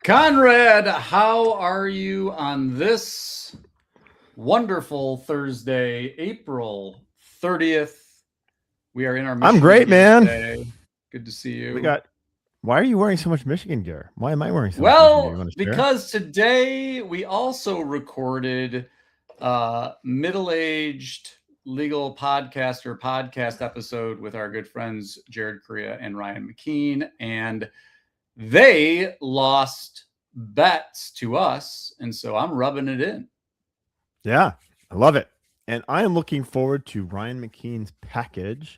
Conrad, how are you on this wonderful Thursday, April 30th? We are in our I'm Michigan great, gear man. today. Good to see We you. got. Why are you wearing so much Michigan gear? Why am I wearing so much Michigan gear? You Well, want to share? because today we also recorded middle-aged legal podcast episode with our good friends Jared Correa and Ryan McKean, and they lost bets to us, and so I'm rubbing it in. Yeah, I love it, and I am looking forward to Ryan McKean's package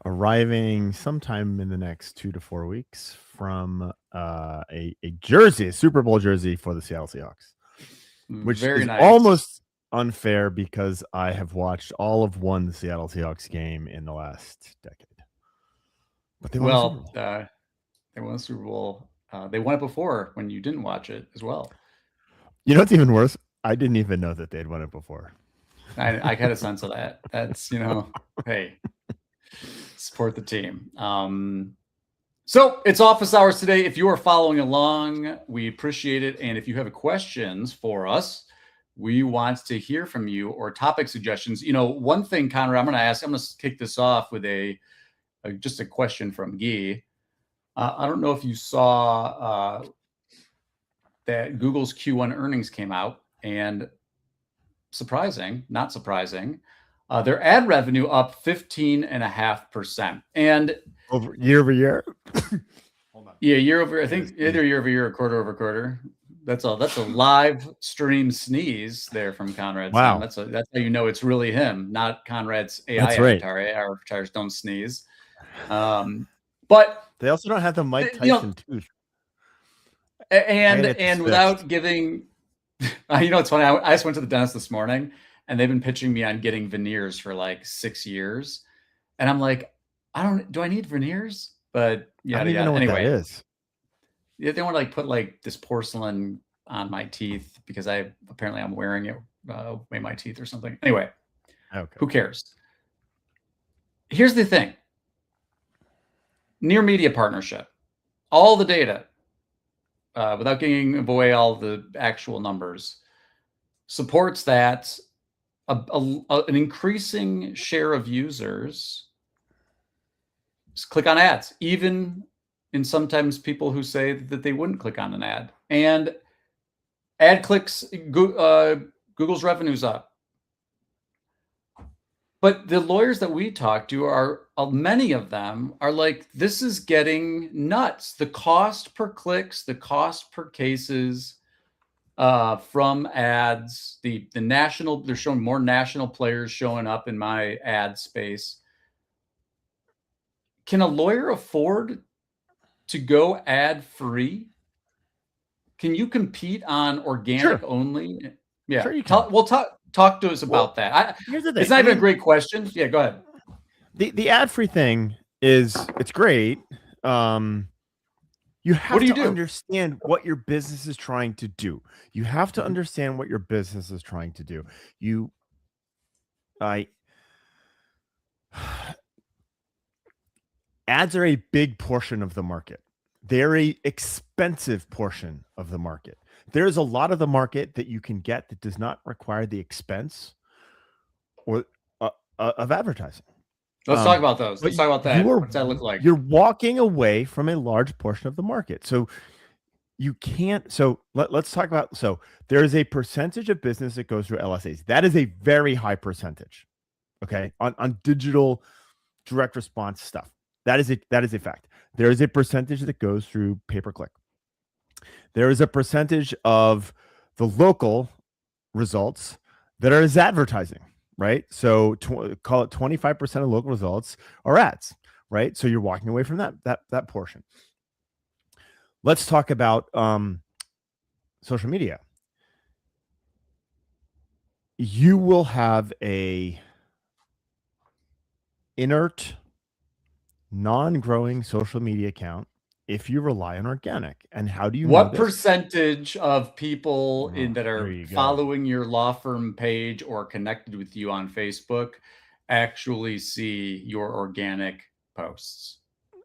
arriving sometime in the next 2 to 4 weeks from a jersey, a Super Bowl jersey for the Seattle Seahawks, which Very is nice. almost unfair because I have watched all of one Seattle Seahawks game in the last decade. But they won the Super Bowl. They won the Super Bowl. They won it before when you didn't watch it as well. You know what's even worse? I didn't even know that they'd won it before. I had a sense of that. That's, hey, support the team. So it's office hours today. If you are following along, we appreciate it. And if you have questions for us, we want to hear from you or topic suggestions. One thing, Conrad, I'm going to kick this off with just a question from Gyi. I don't know if you saw that Google's Q1 earnings came out, and not surprising, their ad revenue up 15.5%. And year over year? Hold on. Yeah, year over, I think either year over year or quarter over quarter. That's a live stream sneeze there from Conrad's. Wow. That's how you know it's really him, not Conrad's AI avatar. Right. AI avatars don't sneeze. But they also don't have the Mike Tyson tooth. And without giving, it's funny. I just went to the dentist this morning, and they've been pitching me on getting veneers for like 6 years, and I'm like, do I need veneers? But I don't even know anyway, what that is. Yeah, they want to put this porcelain on my teeth because I'm wearing it, made my teeth or something. Anyway, okay. Who cares? Here's the thing. Near media partnership, all the data, without giving away all the actual numbers, supports that an increasing share of users click on ads, even in sometimes people who say that they wouldn't click on an ad. And ad clicks, Google's revenue's up. But the lawyers that we talk to many of them are like, this is getting nuts. The cost per clicks, the cost per cases from ads, the national, they're showing more national players showing up in my ad space. Can a lawyer afford to go ad free? Can you compete on organic only? Yeah. Sure you can. Talk to us about that. Here's the thing. It's not even a great question. Yeah, go ahead. The ad free thing it's great. You have to understand what your business is trying to do. You have to understand what your business is trying to do. Ads are a big portion of the market. They're an expensive portion of the market. There's a lot of the market that you can get that does not require the expense or of advertising. Let's talk about those. Let's talk about that. What's that look like? You're walking away from a large portion of the market. So you can't. So let's talk about. So there is a percentage of business that goes through LSAs. That is a very high percentage. Okay, on digital direct response stuff. That is a fact. There is a percentage that goes through pay-per-click. There is a percentage of the local results that are as advertising, right? So call it 25% of local results are ads, right? So you're walking away from that portion. Let's talk about social media. You will have a inert, non-growing social media account if you rely on organic. And how do you know what percentage of people that are following your law firm page or connected with you on Facebook actually see your organic posts?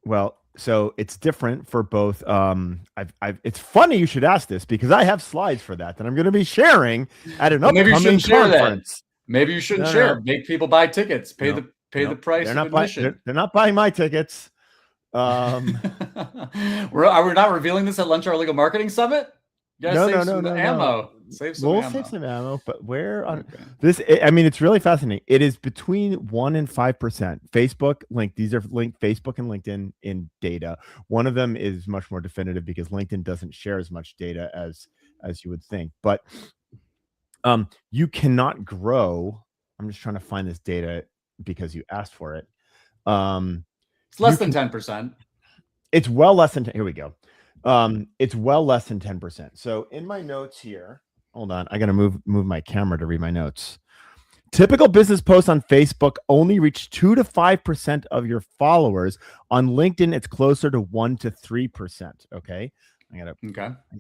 Well, so it's different for both. It's funny you should ask this because I have slides for that I'm going to be sharing at an Well, maybe you upcoming shouldn't share that. conference. Maybe you shouldn't No, share. no, Make people buy tickets. Pay no, the no. price of admission. They're not buying my tickets. Are we not revealing this at Lunch Hour Legal Marketing Summit? You gotta save some ammo. Save some We'll ammo. save some ammo, but where on Okay. this? I mean, it's really fascinating. It is between 1% and 5%. Facebook link. These are linked Facebook and LinkedIn in data. One of them is much more definitive because LinkedIn doesn't share as much data as you would think. But you cannot grow. I'm just trying to find this data because you asked for it. It's less than 10%. It's well less than 10. Here we go. It's well less than 10%. So in my notes here, hold on, I gotta move my camera to read my notes. Typical business posts on Facebook only reach 2 to 5% of your followers. On LinkedIn, it's closer to 1 to 3%. Okay. I got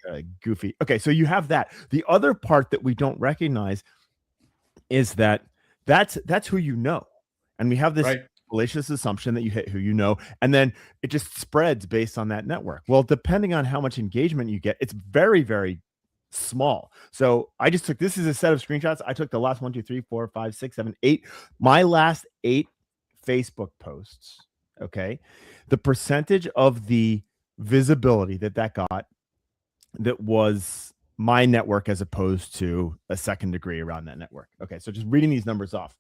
a goofy. Okay, so you have that. The other part that we don't recognize is that's who you know. And we have this fallacious assumption that you hit who you know, and then it just spreads based on that network. Well, depending on how much engagement you get, it's very, very small. So I just took, this is a set of screenshots. I took the last 1, 2, 3, 4, 5, 6, 7, 8, my last 8 Facebook posts. Okay. The percentage of the visibility that got that was my network as opposed to a second degree around that network. Okay. So just reading these numbers off: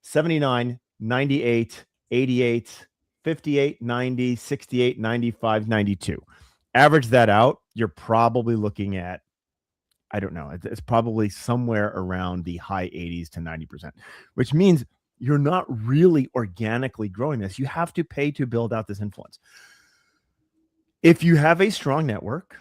79, 98, 88, 58, 90, 68, 95, 92. Average that out, you're probably looking at, I don't know, it's probably somewhere around the high 80s to 90%, which means you're not really organically growing this. You have to pay to build out this influence. If you have a strong network,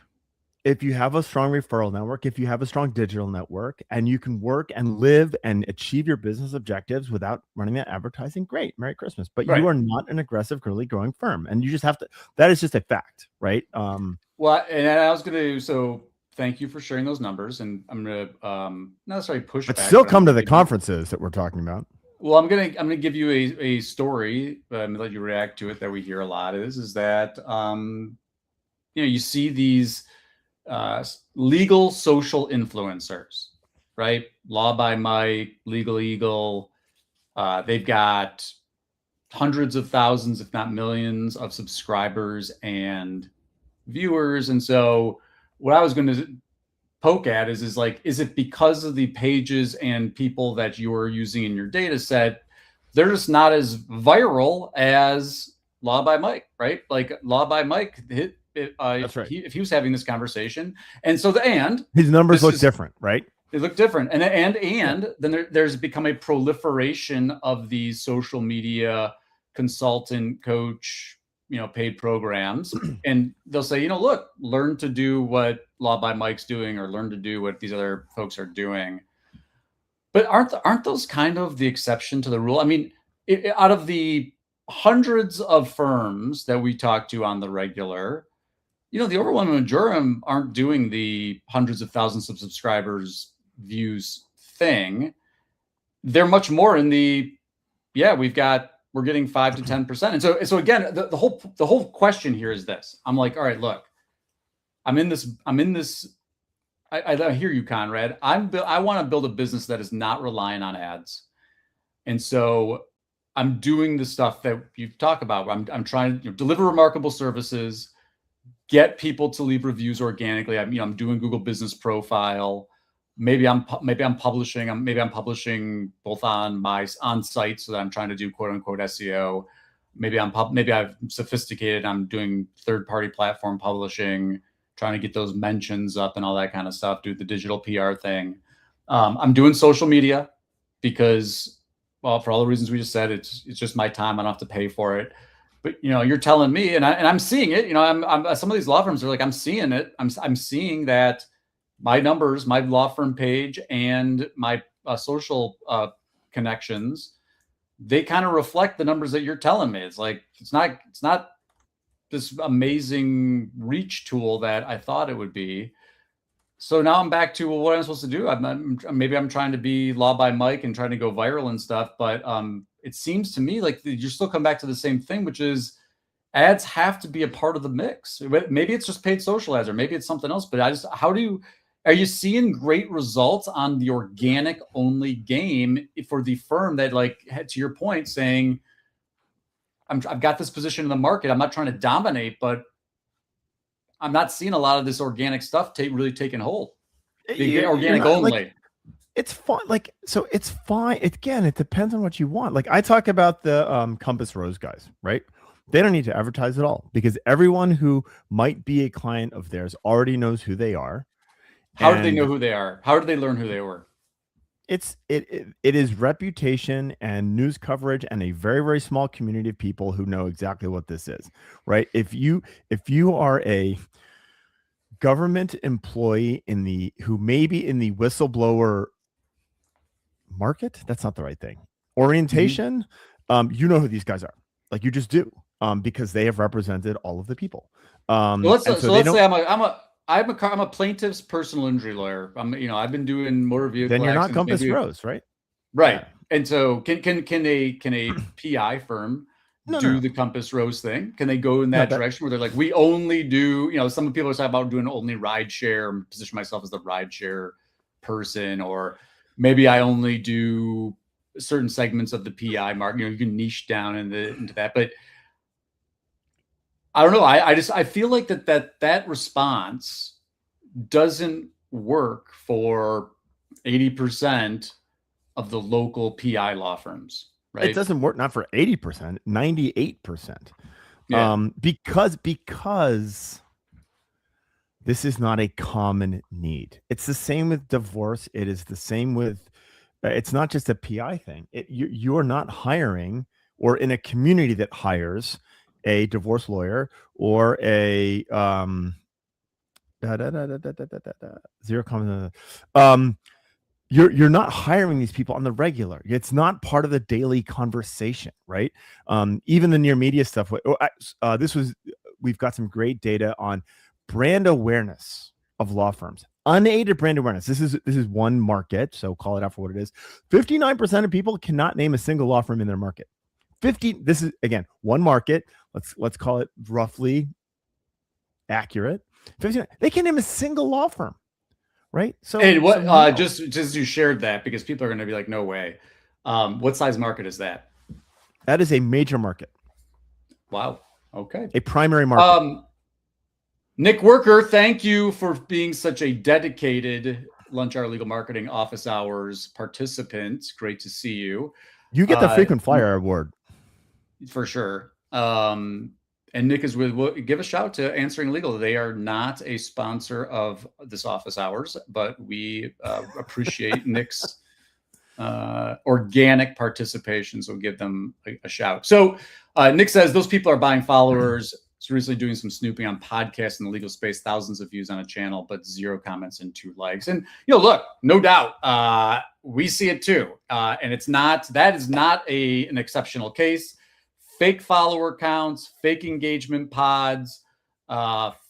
if you have a strong referral network, if you have a strong digital network, and you can work and live and achieve your business objectives without running that advertising, great, Merry Christmas. But you are not an aggressive, really growing firm, and you just have to. That is just a fact, right? Well, and I was going to. So thank you for sharing those numbers, and I'm going to not necessarily push but back. Still come to the conferences that we're talking about. Well, I'm gonna give you a story. I'm gonna let you react to it that we hear a lot. Is that you see these legal social influencers, right? Law by Mike, Legal Eagle. They've got hundreds of thousands, if not millions, of subscribers and viewers. And so what I was going to poke at is it because of the pages and people that you're using in your data set, they're just not as viral as Law by Mike, right? Like Law by Mike hit. That's right. If he was having this conversation, and so his numbers look different, right? They look different, and then there's become a proliferation of these social media consultant, coach, paid programs, and they'll say, look, learn to do what Law by Mike's doing, or learn to do what these other folks are doing. But aren't those kind of the exception to the rule? I mean, out of the hundreds of firms that we talk to on the regular, the overwhelming majority aren't doing the hundreds of thousands of subscribers, views thing. They're much more in the, we're getting 5 to 10%. And so again, the whole question here is this. I'm like, all right, look, I'm in this. I hear you, Conrad. I want to build a business that is not relying on ads. And so I'm doing the stuff that you talk about. I'm trying to deliver remarkable services, get people to leave reviews organically. I'm doing Google Business Profile. Maybe I'm publishing. Maybe I'm publishing both on site, so that I'm trying to do quote unquote SEO. Maybe I'm sophisticated. I'm doing third-party platform publishing, trying to get those mentions up and all that kind of stuff. Do the digital PR thing. I'm doing social media because, well, for all the reasons we just said, it's just my time. I don't have to pay for it. But you're telling me, and I'm seeing it. I'm some of these law firms are like, I'm seeing it. I'm seeing that my numbers, my law firm page, and my social connections, they kind of reflect the numbers that you're telling me. It's like it's not this amazing reach tool that I thought it would be. So now I'm back to, well, what am I supposed to do? Maybe I'm trying to be Law by Mike and trying to go viral and stuff, but it seems to me like you still come back to the same thing, which is ads have to be a part of the mix. Maybe it's just paid social ads, or maybe it's something else. But are you seeing great results on the organic only game for the firm that, like, to your point, saying, I've got this position in the market. I'm not trying to dominate, but I'm not seeing a lot of this organic stuff really taking hold. Organic only. Like, it's fine. Like, so it's fine. Again, it depends on what you want. Like, I talk about the Compass Rose guys, right? They don't need to advertise at all because everyone who might be a client of theirs already knows who they are. How do they know who they are? How did they learn who they were? It is reputation and news coverage and a very, very small community of people who know exactly what this is, right? If you are a government employee who may be in the whistleblower market, that's not the right thing. Orientation, you know who these guys are. Like, you just do, because they have represented all of the people. Let's say I'm a plaintiff's personal injury lawyer. I've been doing motor vehicle. Then you're not Compass Rose, right? Right. Yeah. And so can a PI firm do the Compass Rose thing? Can they go in that direction where they're like, we only do, some people are talking about doing only ride share, position myself as the ride share person, or maybe I only do certain segments of the PI market. You can niche down into that, but I don't know. I feel like that response doesn't work for 80% of the local PI law firms, right? It doesn't work, not for 80%, 98%. Yeah. Because this is not a common need. It's the same with divorce. It is the same with, it's not just a PI thing. You're not hiring, or in a community that hires a divorce lawyer or a zero comment. You're not hiring these people on the regular. It's not part of the daily conversation, right? Even the near media stuff. We've got some great data on brand awareness of law firms. Unaided brand awareness. This is one market, so call it out for what it is. 59% of people cannot name a single law firm in their market. This is, again, one market. Let's call it roughly accurate. 59. They can't name a single law firm, right? So, hey, just you shared that because people are going to be like, no way. What size market is that? That is a major market. Wow. Okay. A primary market. Nick Worker, thank you for being such a dedicated Lunch Hour Legal Marketing office hours participant. Great to see you. You get the frequent flyer award. For sure. And Nick is give a shout to Answering Legal. They are not a sponsor of this office hours, but we appreciate Nick's organic participation. So give them a shout. So Nick says those people are buying followers. He's recently doing some snooping on podcasts in the legal space, thousands of views on a channel, but 0 comments and 2 likes. And, look, no doubt, we see it too. And that is not an exceptional case. Fake follower counts, fake engagement pods,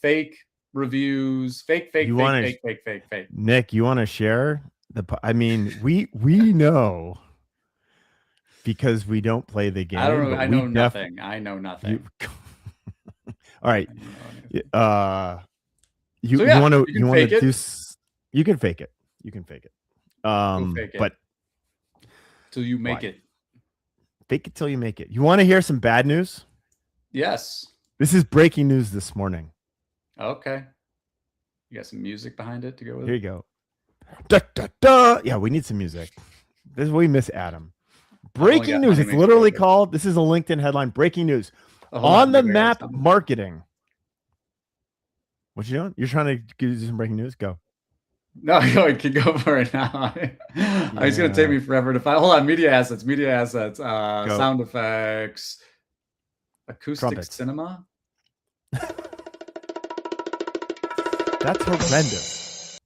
fake reviews, fake. Nick, you want to share we know, because we don't play the game. I don't know. I know nothing. All right. You want to do, you can fake it. You can fake it. But till you make it. Fake it till you make it. You want to hear some bad news? Yes. This is breaking news this morning. Okay. You got some music behind it to go with Here you go. Da, da, da. Yeah, we need some music. This is what we miss, Adam. Breaking news. It's literally called, this is a LinkedIn headline, breaking news. On the map marketing. What you doing? You're trying to do some breaking news? Go. No, I can go for it now. It's going to take me forever to find. Hold on. Media assets, sound effects, acoustic Trumpets. Cinema. That's horrendous.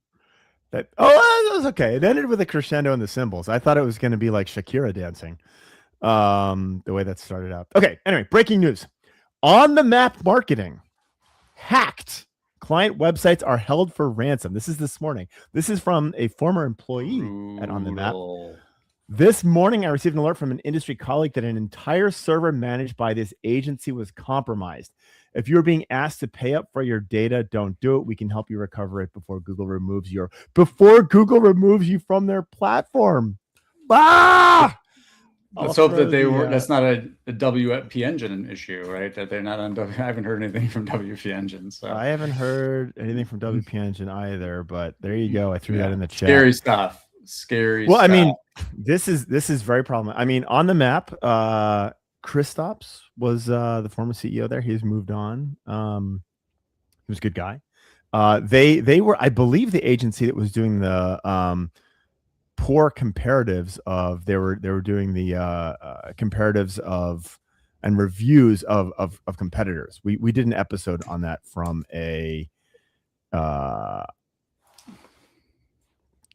That was okay. It ended with a crescendo and the cymbals. I thought it was going to be like Shakira dancing. The way that started out. Okay. Anyway, breaking news. On the map marketing. Hacked. Client websites are held for ransom. This is this morning. This is from a former employee at On the Map. This morning, I received an alert from an industry colleague that an entire server managed by this agency was compromised. If you're being asked to pay up for your data, don't do it. We can help you recover it before Google removes you from their platform. Ah! Let's hope that that's not a WP Engine issue, right? That they're not on I haven't heard anything from WP Engine. So I haven't heard anything from WP Engine either, but there you go. I threw that in the chat. Scary stuff. Scary well, stuff. I mean, this is very problematic. I mean, on the map, Kristaps was the former CEO there. He's moved on. He was a good guy. They were, I believe, the agency that was doing the poor comparatives of they were doing the comparatives of and reviews of competitors. We did an episode on that from a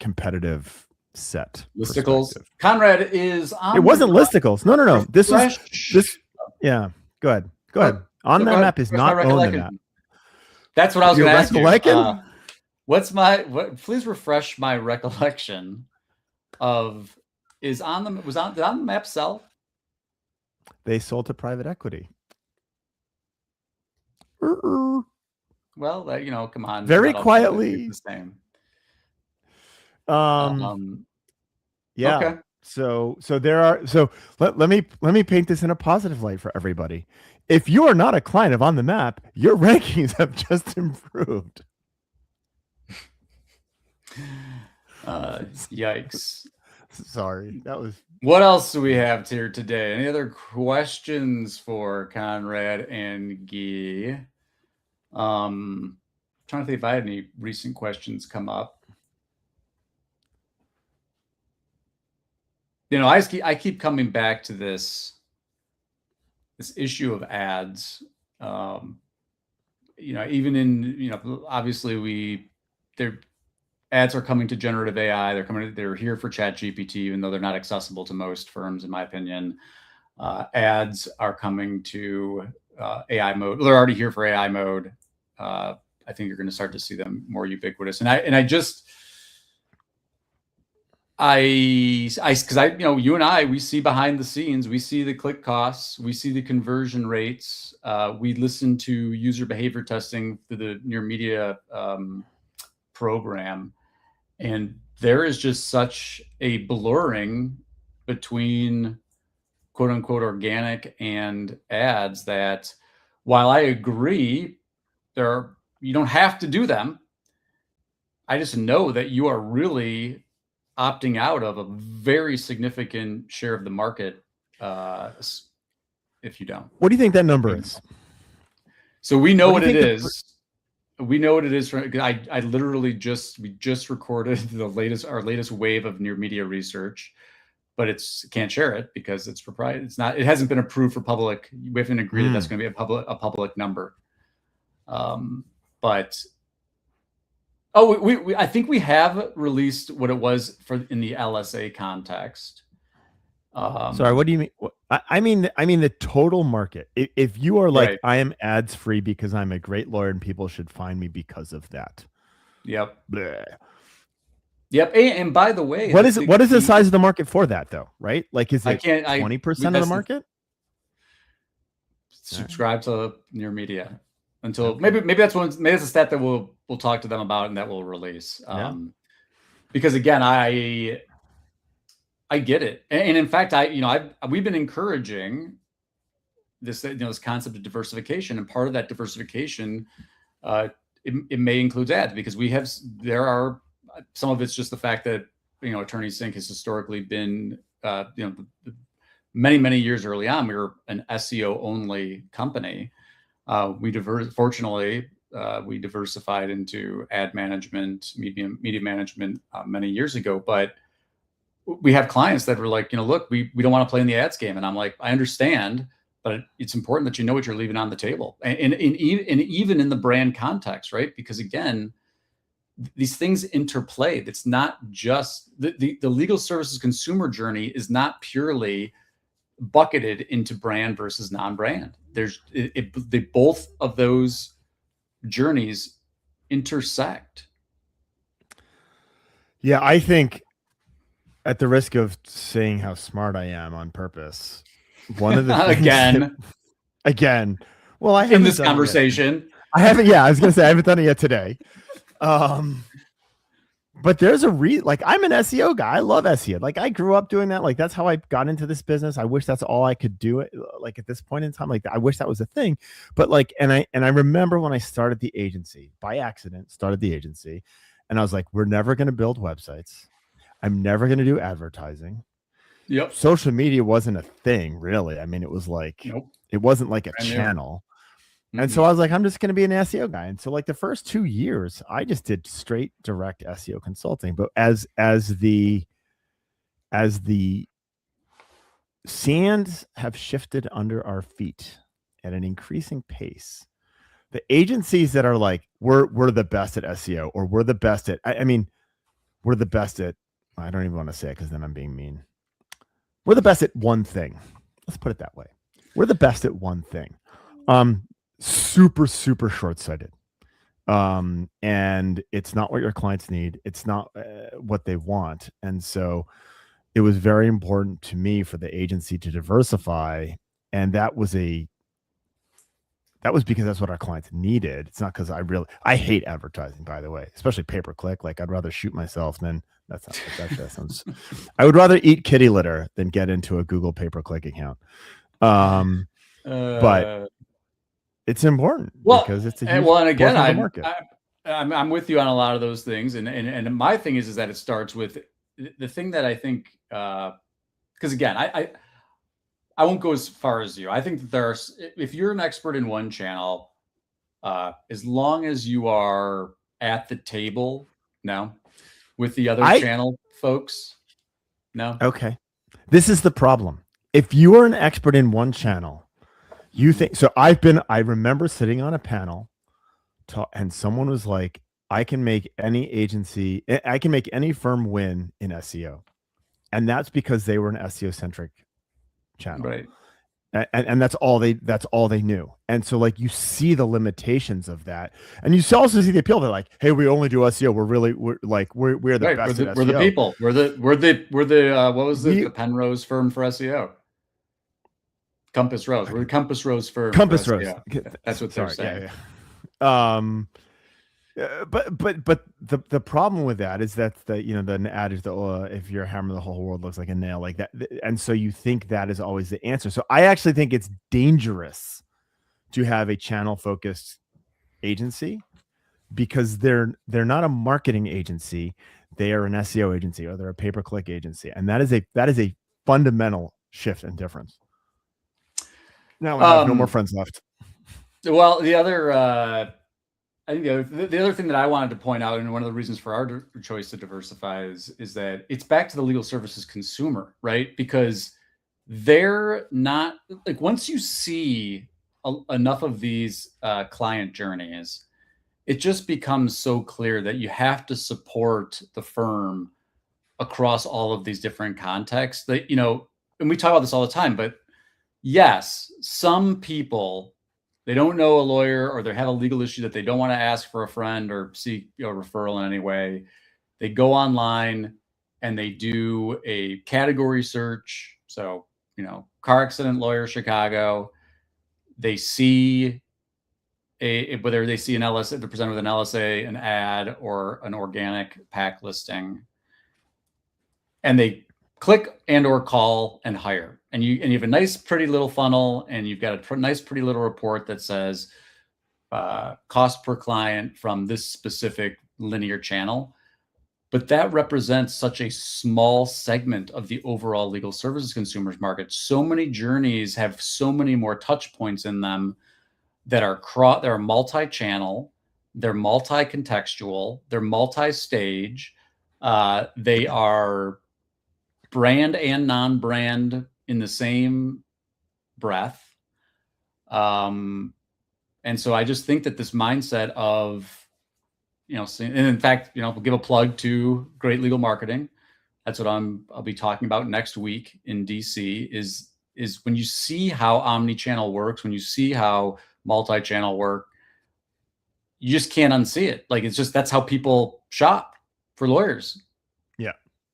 competitive set. Listicles. Conrad is on. It wasn't listicles. No. This is yeah. Go ahead. On that map is not on the map. That's what I was going to ask you. Please refresh my recollection of did on the map sell? They sold to private equity. Well, come on. Very quietly. The same. Yeah. Okay. So there are. So let me paint this in a positive light for everybody. If you are not a client of On the Map, your rankings have just improved. Yikes. Sorry. That was. What else do we have here today? Any other questions for Conrad and Gyi? Trying to think if I had any recent questions come up. I keep coming back to this issue of ads. Even in, obviously their ads are coming to generative AI. They're here for ChatGPT, even though they're not accessible to most firms, in my opinion. Ads are coming to AI mode. They're already here for AI mode. I think you're going to start to see them more ubiquitous. Because you and I, we see behind the scenes, we see the click costs, we see the conversion rates. We listen to user behavior testing through the Near Media program, and there is just such a blurring between quote unquote organic and ads that while I agree you don't have to do them, I just know that you are really opting out of a very significant share of the market if you don't. What do you think that number is? So we know what it is. We know what it is. I literally we just recorded our latest wave of Near Media research, but can't share it because it's proprietary. It hasn't been approved for public. We haven't agreed that that's going to be a public number. But I think we have released what it was in the LSA context. Sorry, what do you mean? I mean the total market. If you are like, right, I am ads free because I'm a great lawyer and people should find me because of that. Yep. Bleh. Yep. And by the way, what is the size of the market for that though? Right? Like, is it 20% of the market? Subscribe to Near Media until maybe that's a stat that we'll talk to them about and that we'll release. Because again, I get it, and in fact, we've been encouraging this concept of diversification, and part of that diversification, it may include ads because there are some of it's just the fact that Attorney Sync has historically been many years early on we were an SEO only company. Fortunately, we diversified into ad management, media management many years ago, but we have clients that were like, look, we don't want to play in the ads game. And I'm like, I understand, but it's important that you know what you're leaving on the table. And even in the brand context, right? Because again, these things interplay. It's not just the legal services consumer journey is not purely bucketed into brand versus non-brand. Both of those journeys intersect. Yeah, I think At the risk of saying how smart I am on purpose, one of the things again again, well, I in haven't this done it yet. conversation. I haven't. Yeah, I was gonna say I haven't done it yet today. But there's a like I'm an SEO guy. I love SEO. Like I grew up doing that. Like that's how I got into this business. I wish that's all I could do it like at this point in time. Like I wish that was a thing. But like and I remember when I started the agency by accident, started the agency, and I was like, we're never going to build websites. I'm never going to do advertising. Yep. Social media wasn't a thing, really. I mean, it was like it wasn't like a Brand new. channel. And so I was like, I'm just going to be an SEO guy. And so like the first 2 years, I just did straight direct SEO consulting. But as the sands have shifted under our feet at an increasing pace, the agencies that are like, we're the best at SEO, or we're the best at, I mean, we're the best at, I don't even want to say it because then I'm being mean. We're the best at one thing. Let's put it that way. We're the best at one thing. Super short-sighted, and it's not what your clients need. It's not what they want. And so it was very important to me for the agency to diversify, and that was because that's what our clients needed. It's not because I hate advertising, by the way, especially pay-per-click. Like I'd rather shoot myself than that sounds I would rather eat kitty litter than get into a Google pay-per-click account. But it's important because it's a huge and again, I'm with you on a lot of those things, and my thing is that it starts with the thing that I think, because again, I won't go as far as you. I think that there's, if you're an expert in one channel, as long as you are at the table, no, with the other channel folks, no. Okay, this is the problem. If you are an expert in one channel, you think so. I remember sitting on a panel and someone was like, I can make any firm win in SEO. And that's because they were an SEO centric channel. Right. And that's all they knew. And so like you see the limitations of that. And you also see the appeal. They're like, hey, we only do SEO. We're the right. best at SEO. We're the people. We're the what was the Penrose firm for SEO? Compass Rose. We're the Compass Rose firm. Compass Rose. That's what they're saying. Yeah. But the problem with that is that the adage that if you're a hammer, the whole world looks like a nail, like that, and so you think that is always the answer. So I actually think it's dangerous to have a channel focused agency because they're not a marketing agency, they are an SEO agency, or they're a pay-per-click agency, and that is a fundamental shift and difference. Now I have no more friends left. Well, the other, I think the other thing that I wanted to point out, and one of the reasons for our choice to diversify is that it's back to the legal services consumer, right? Because they're not like, once you see enough of these client journeys, it just becomes so clear that you have to support the firm across all of these different contexts. That, and we talk about this all the time, but yes, some people, they don't know a lawyer, or they have a legal issue that they don't want to ask for a friend or seek a referral in any way. They go online and they do a category search. So, car accident lawyer, Chicago. They see whether they see an LSA, they're presented with an LSA, an ad, or an organic pack listing, and they click and or call and hire. And you have a nice, pretty little funnel, and you've got a nice, pretty little report that says cost per client from this specific linear channel. But that represents such a small segment of the overall legal services consumers market. So many journeys have so many more touch points in them that are multi-channel, they're multi-contextual, they're multi-stage, they are brand and non-brand in the same breath. And so I just think that this mindset of, and in fact, we'll give a plug to Great Legal Marketing. That's what I'll be talking about next week in DC is when you see how omni-channel works, when you see how multi-channel work, you just can't unsee it. Like, it's just, that's how people shop for lawyers.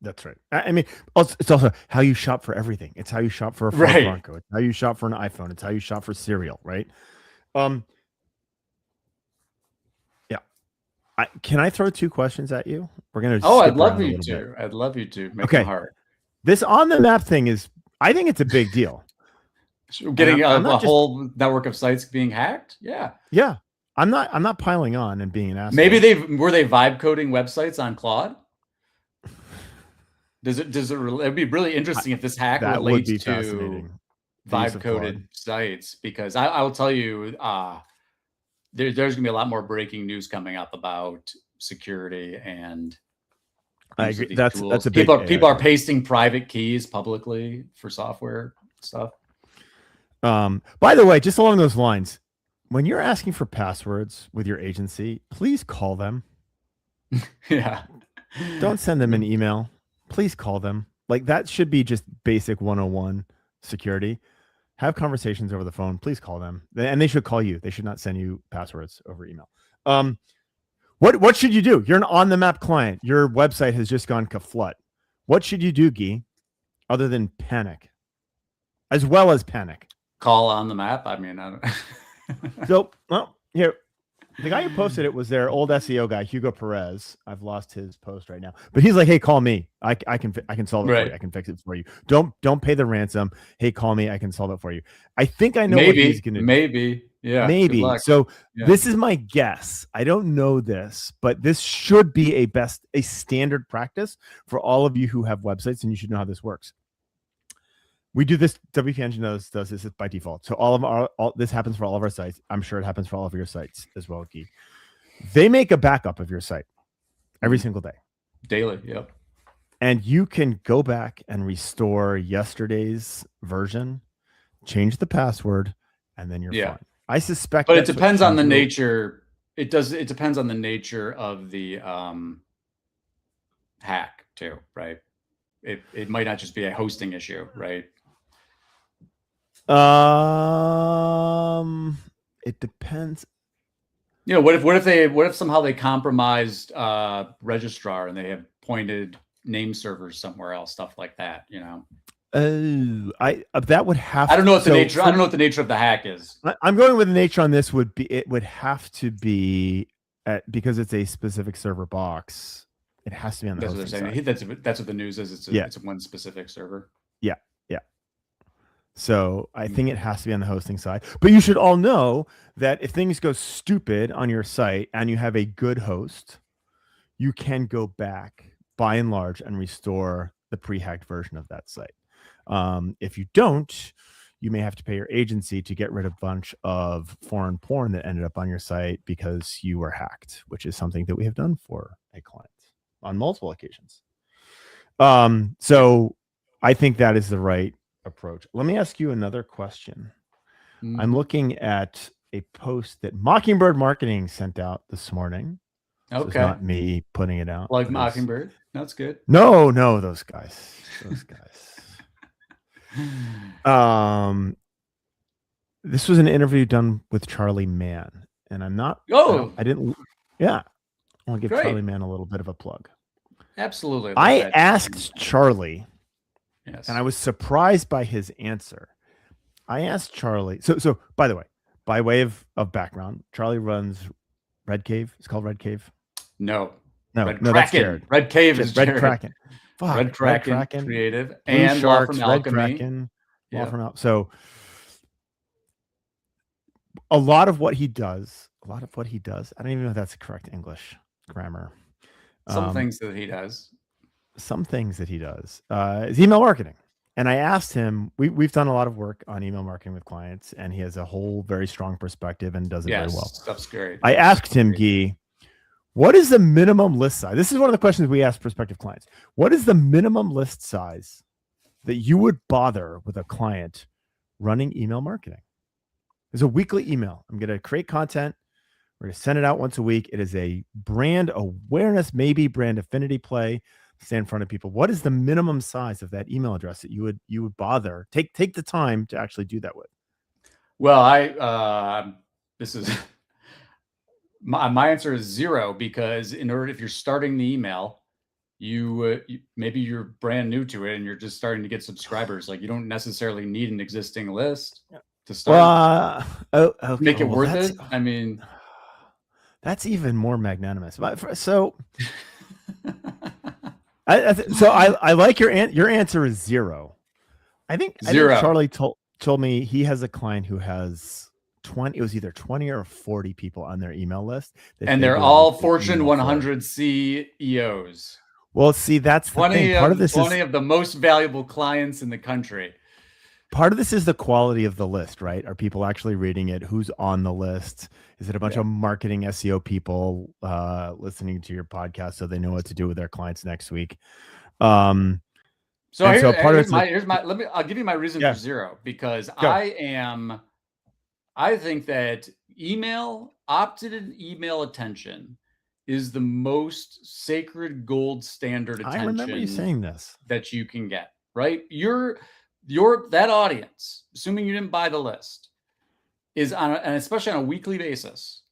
That's right. I mean, it's also how you shop for everything. It's how you shop for a Ford Right. Bronco. It's how you shop for an iPhone. It's how you shop for cereal, right? Um, yeah. Can I throw two questions at you? We're gonna Oh, I'd skip love around a you little bit. to. I'd love you to make them Okay. hard. This on the map thing is, I think it's a big deal. Getting I'm a not just, whole network of sites being hacked. Yeah. yeah. I'm not piling on and being an asshole. Maybe were they vibe coding websites on Claude? It'd be really interesting if this hack That would relates be to fascinating. The use vibe of Claude. coded sites, because I will tell you, there's gonna be a lot more breaking news coming up about security and I use of agree. these That's tools. a big People are thing. pasting private keys publicly for software stuff. By the way, just along those lines, when you're asking for passwords with your agency, please call them. Yeah. Don't send them an email. Please call them. Like that should be just basic 101 security. Have conversations over the phone. Please call them. And they should call you. They should not send you passwords over email. What should you do? You're an on the map client. Your website has just gone kaflut. What should you do, Gyi, other than panic? As well as panic. Call on the map. I mean, I don't So, well, here, the guy who posted it was their old SEO guy, Hugo Perez. I've lost his post right now, but he's like, "Hey, call me. I can solve it for you. I can fix it for you. Don't pay the ransom. Hey, call me. I can solve it for you." I think I know what he's going to do. Maybe. Yeah. Maybe. So this is my guess. I don't know this, but this should be a standard practice for all of you who have websites, and you should know how this works. We do this. WP Engine does this by default. So this happens for all of our sites. I'm sure it happens for all of your sites as well, Gyi. They make a backup of your site every single day. Daily, yep. And you can go back and restore yesterday's version, change the password, and then you're fine. I suspect, but it depends on the nature. It depends on the nature of the hack too, right? It might not just be a hosting issue, right? It depends. You know, what if somehow they compromised registrar and they have pointed name servers somewhere else, stuff like that, you know? That would have. I don't know what the nature. I don't know what the nature of the hack is. I'm going with the nature on this. It would have to be because it's a specific server box. It has to be on the hosting side. That's what the news is. It's one specific server. Yeah. So I think it has to be on the hosting side. But you should all know that if things go stupid on your site and you have a good host, you can go back by and large and restore the pre-hacked version of that site. If you don't, you may have to pay your agency to get rid of a bunch of foreign porn that ended up on your site because you were hacked, which is something that we have done for a client on multiple occasions. So I think that is the right approach. Let me ask you another question. I'm looking at a post that Mockingbird Marketing sent out this morning. Okay. So it's not me putting it out. Like Mockingbird? That's good. No, those guys. This was an interview done with Charlie Mann, and I'm not. I didn't. Yeah, I'll give Charlie Mann a little bit of a plug. Absolutely. I asked Charlie, yes, and I was surprised by his answer. I asked Charlie. So by the way, by way of background, Charlie runs Red Cave. It's called Red Cave. No, that's Jared. Red Cave is Red Kraken. Fuck, Red Kraken, creative, Blue and Sharks, Law from Red Kraken, Law from Alchemy. So a lot of what he does, I don't even know if that's correct English grammar. Some things that he does is email marketing. And I asked him, we've done a lot of work on email marketing with clients, and he has a whole very strong perspective and does it very well. Stuff's great. I asked him, Gyi, what is the minimum list size? This is one of the questions we ask prospective clients. What is the minimum list size that you would bother with a client running email marketing? It's a weekly email. I'm going to create content. We're going to send it out once a week. It is a brand awareness, maybe brand affinity play. Stay in front of people. What is the minimum size of that email address that you would bother take the time to actually do that with? Well, this is my answer is 0, because if you're starting the email, maybe you're brand new to it and you're just starting to get subscribers. Like, you don't necessarily need an existing list to start. Okay, Make it well, worth it. I mean, that's even more magnanimous. So I like your answer is zero. I think zero. Charlie told me he has a client who has 20. It was either 20 or 40 people on their email list, and they're all Fortune 100 CEOs. Well, see, that's the thing. Part of this 20 of the most valuable clients in the country. Part of this is the quality of the list, right? Are people actually reading it? Who's on the list? Is it a bunch of marketing SEO people listening to your podcast so they know what to do with their clients next week? So I'll give you my reason for zero, because I think that opted-in email attention is the most sacred gold standard attention. I remember you saying this. That you can get, right? That audience, assuming you didn't buy the list, and especially on a weekly basis,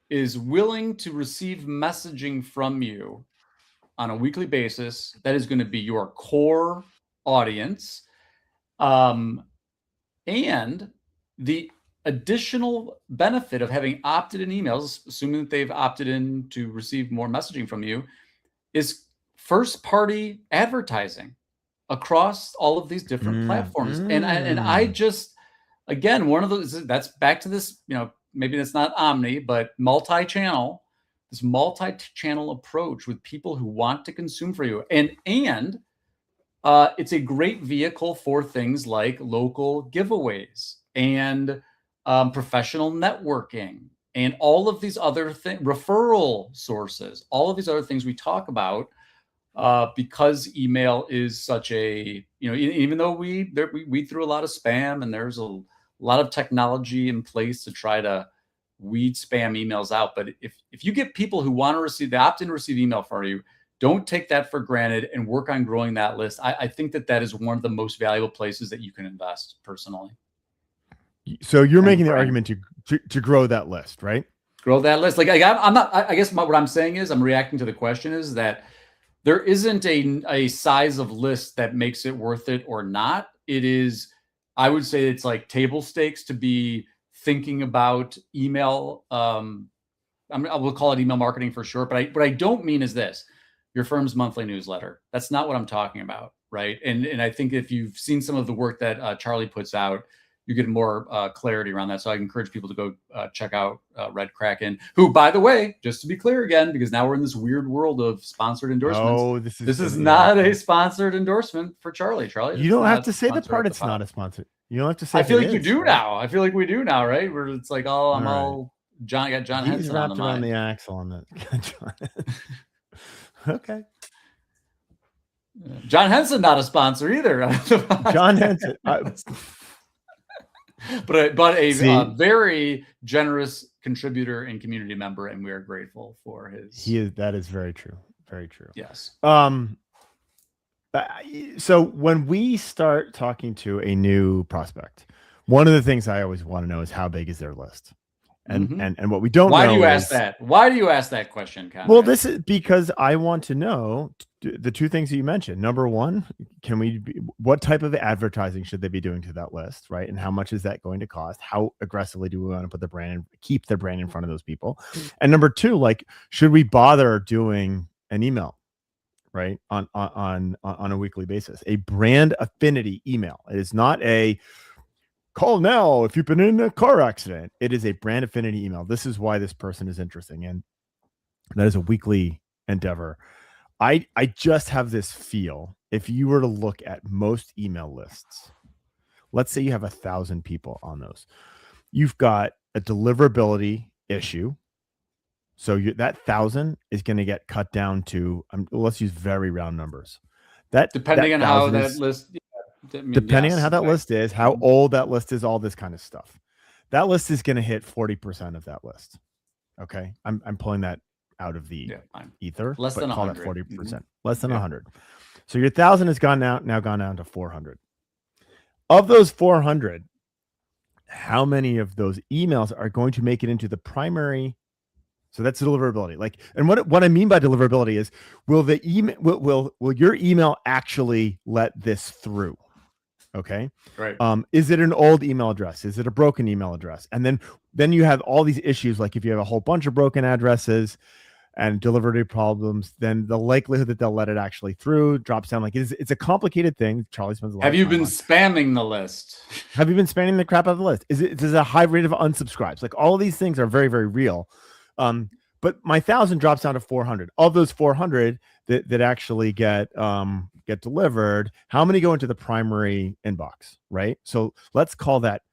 is willing to receive messaging from you on a weekly basis. That is going to be your core audience. And the additional benefit of having opted in emails, assuming that they've opted in to receive more messaging from you, is first party advertising across all of these different platforms. And I just, again, one of those, that's back to this, maybe that's not omni, but multi-channel approach with people who want to consume for you. And it's a great vehicle for things like local giveaways and professional networking and all of these other things, referral sources, all of these other things we talk about, because email is such a, even though we threw a lot of spam, and there's a lot of technology in place to try to weed spam emails out. But if you get people who want to receive, they opt in to receive email from you, don't take that for granted and work on growing that list. I think that is one of the most valuable places that you can invest personally. So you're making the argument to grow that list, right? Grow that list. Like, I'm not, I guess what I'm saying is, I'm reacting to the question is that there isn't a size of list that makes it worth it or not. It is, I would say it's like table stakes to be thinking about email. I will call it email marketing for sure. But what I don't mean is this: your firm's monthly newsletter. That's not what I'm talking about, right? And I think if you've seen some of the work that Charlie puts out, you get more clarity around that. So I encourage people to go check out Red Kraken, who, by the way, just to be clear again, because now we're in this weird world of sponsored endorsements. Oh, this is not a sponsored endorsement for Charlie. You don't have to say the part it's not a sponsor. You don't have to say. I feel like you do now. I feel like we do now, right? Where it's like, oh, I'm all John. Got John Henson. He's wrapped around the axle on that. Okay. John Henson, not a sponsor either. John Henson. But a very generous contributor and community member, and we are grateful for his. That is very true. Very true. Yes. So when we start talking to a new prospect, one of the things I always want to know is how big is their list, and what we don't know. Why do you ask that? Why do you ask that question, Conrad? Well, this is because I want to know the two things that you mentioned. Number one, what type of advertising should they be doing to that list, right? And how much is that going to cost? How aggressively do we want to put the brand, keep the brand in front of those people? And number two, like, should we bother doing an email, right, on a weekly basis? A brand affinity email. It is not a call now if you've been in a car accident. It is a brand affinity email. This is why this person is interesting, and that is a weekly endeavor. I just have this feel, if you were to look at most email lists, let's say you have 1,000 people on those, you've got a deliverability issue. So that 1,000 is going to get cut down to, let's use very round numbers. Depending on how that list, depending on how that list is, how old that list is, all this kind of stuff. That list is going to hit 40% of that list. Okay, I'm pulling that out of the ether. Less than 100. 40%. Less than 100. So your 1,000 has now gone down to 400. Of those 400, how many of those emails are going to make it into the primary So that's deliverability. Like, and what I mean by deliverability is, will the email will your email actually let this through? Okay. Right. Is it an old email address? Is it a broken email address? And then you have all these issues. Like if you have a whole bunch of broken addresses and delivery problems, then the likelihood that they'll let it actually through drops down. Like it's a complicated thing. Charlie spends a lot Have of you time been on. spamming the list? Have you been spamming the crap out of the list? Is a high rate of unsubscribes? Like all of these things are very, very real. But my 1,000 drops down to 400. Of those 400 that actually get delivered, how many go into the primary inbox, right? So let's call that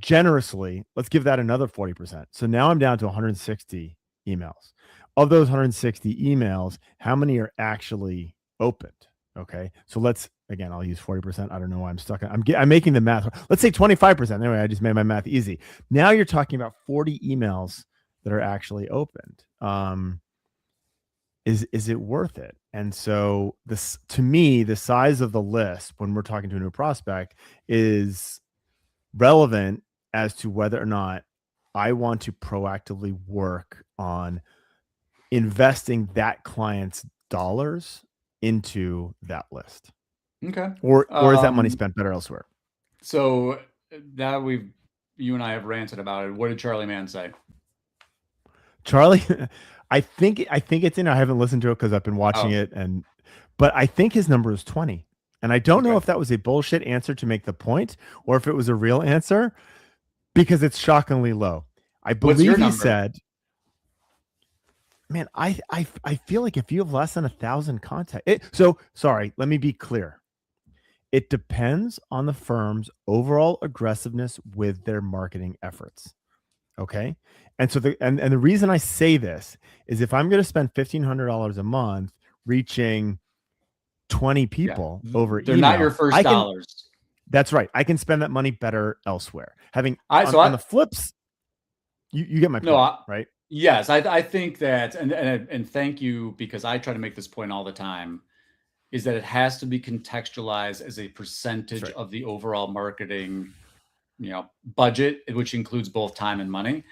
generously. Let's give that another 40%. So now I'm down to 160 emails. Of those 160 emails, how many are actually opened? Okay, so I'll use 40%. I don't know why I'm stuck. I'm making the math. Let's say 25%. Anyway, I just made my math easy. Now you're talking about 40 emails that are actually opened. Is it worth it? And so this, to me, the size of the list when we're talking to a new prospect is relevant as to whether or not I want to proactively work on investing that client's dollars into that list. Okay. Or is that money spent better elsewhere? So that you and I have ranted about it. What did Charlie Mann say? Charlie, I think it's in. I haven't listened to it because I've been watching it, but I think his number is 20. And I don't know if that was a bullshit answer to make the point or if it was a real answer, because it's shockingly low. I believe he said, man, I feel like if you have less than 1,000 contacts, so sorry, let me be clear. It depends on the firm's overall aggressiveness with their marketing efforts. Okay. And so the reason I say this is if I'm going to spend $1,500 a month reaching 20 people over they're email, not your first dollars. That's right. I can spend that money better elsewhere. On the flips, you get my point, right? Yes, I think that, and thank you, because I try to make this point all the time, is that it has to be contextualized as a percentage of the overall marketing, budget, which includes both time and money.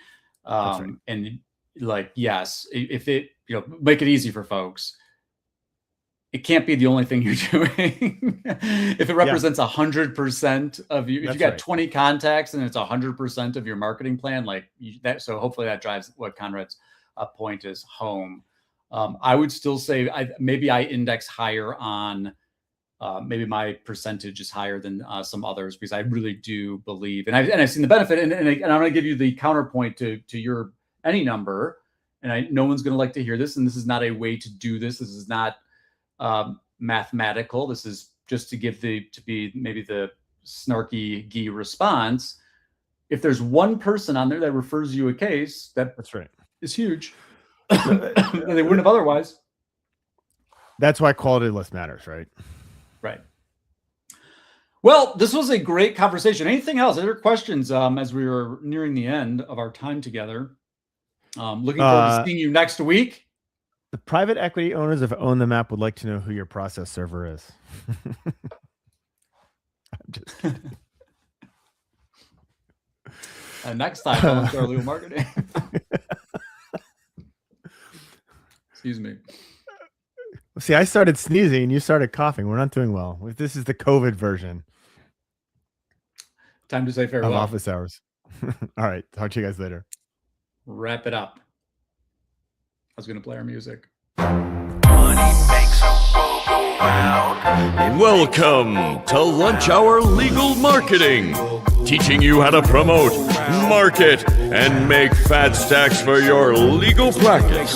And like, yes, if it, make it easy for folks. It can't be the only thing you're doing. If it represents 100% of you, if you got 20 contacts and it's 100% of your marketing plan, so hopefully that drives what Conrad's point is home. I would still say maybe I index higher on, maybe my percentage is higher than some others, because I really do believe, and I've seen the benefit, and I'm going to give you the counterpoint to your any number, and no one's going to like to hear this, and this is not a way to do this. This is not mathematical. This is just to be maybe the snarky Gyi response. If there's one person on there that refers you a case, that's right, is huge. They wouldn't have otherwise. That's why quality list matters, right? Right. Well, this was a great conversation. Anything else? Other questions as we were nearing the end of our time together? Looking forward to seeing you next week. The private equity owners of Own the Map would like to know who your process server is. I'm just kidding. Next time on our legal marketing. Excuse me. See, I started sneezing and you started coughing. We're not doing well. This is the COVID version. Time to say farewell. Of office hours. All right. Talk to you guys later. Wrap it up. I was going to play our music. Welcome to Lunch Hour Legal Marketing, teaching you how to promote, market, and make fat stacks for your legal practice.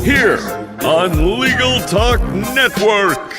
Here on Legal Talk Network.